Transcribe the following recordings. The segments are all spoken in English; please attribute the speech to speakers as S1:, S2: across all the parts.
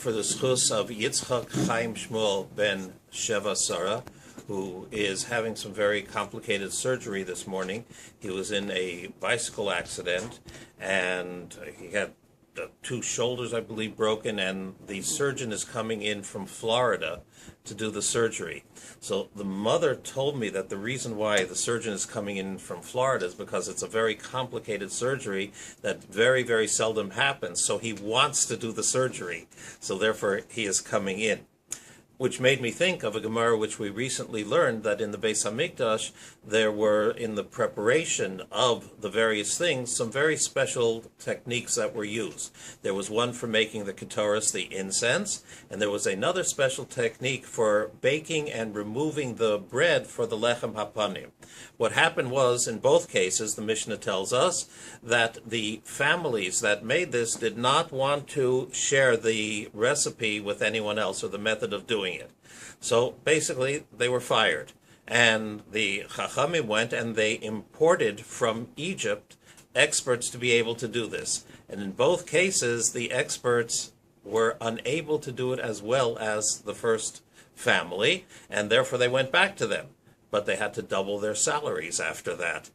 S1: for the schus of Yitzchak Chaim Shmuel ben Sheva Sarah, who is having some very complicated surgery this morning. He was in a bicycle accident, and he had two shoulders, I believe, broken, and the surgeon is coming in from Florida to do the surgery. So the mother told me that the reason why the surgeon is coming in from Florida is because it's a very complicated surgery that very, very seldom happens. So he wants to do the surgery. So therefore, he is coming in. Which made me think of a Gemara which we recently learned, that in the Beis Hamikdash there were, in the preparation of the various things, some very special techniques that were used. There was one for making the ketoris, the incense, and there was another special technique for baking and removing the bread for the lechem hapanim. What happened was, in both cases, the Mishnah tells us that the families that made this did not want to share the recipe with anyone else, or the method of doing it. So basically, they were fired. And the Chachamim went and they imported from Egypt experts to be able to do this. And in both cases, the experts were unable to do it as well as the first family, and therefore they went back to them. But they had to double their salaries after that,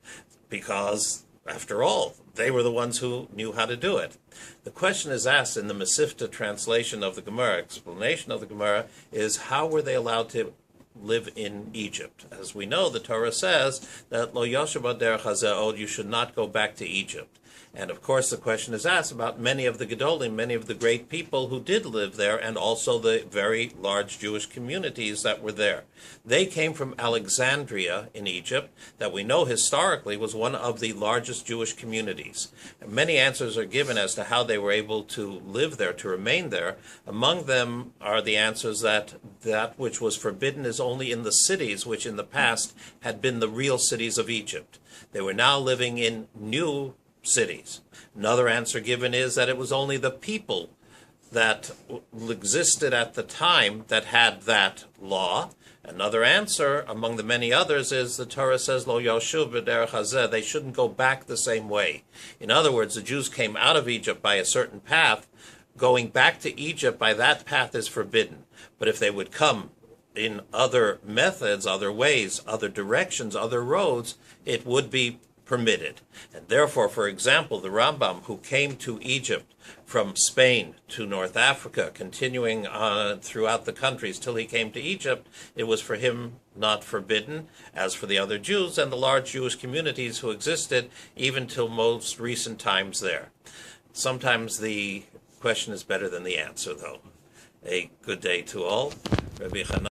S1: because, after all, they were the ones who knew how to do it. The question is asked in the Mesivta translation of the Gemara, explanation of the Gemara, is how were they allowed to live in Egypt? As we know, the Torah says that Lo Yoshev Derech Hazeh Od, you should not go back to Egypt. And of course the question is asked about many of the Gedolim, many of the great people who did live there, and also the very large Jewish communities that were there. They came from Alexandria in Egypt, that we know historically was one of the largest Jewish communities. And many answers are given as to how they were able to live there, to remain there. Among them are the answers that that which was forbidden is only in the cities, which in the past had been the real cities of Egypt. They were now living in new cities. Another answer given is that it was only the people that existed at the time that had that law. Another answer, among the many others, is the Torah says, Lo Yoshev B'derech Hazeh, they shouldn't go back the same way. In other words, the Jews came out of Egypt by a certain path. Going back to Egypt by that path is forbidden. But if they would come in other methods, other ways, other directions, other roads, it would be permitted. And therefore, for example, the Rambam, who came to Egypt from Spain to North Africa, continuing throughout the countries till he came to Egypt, it was for him not forbidden, as for the other Jews and the large Jewish communities who existed even till most recent times there. Sometimes the question is better than the answer, though. A good day to all. Rabbi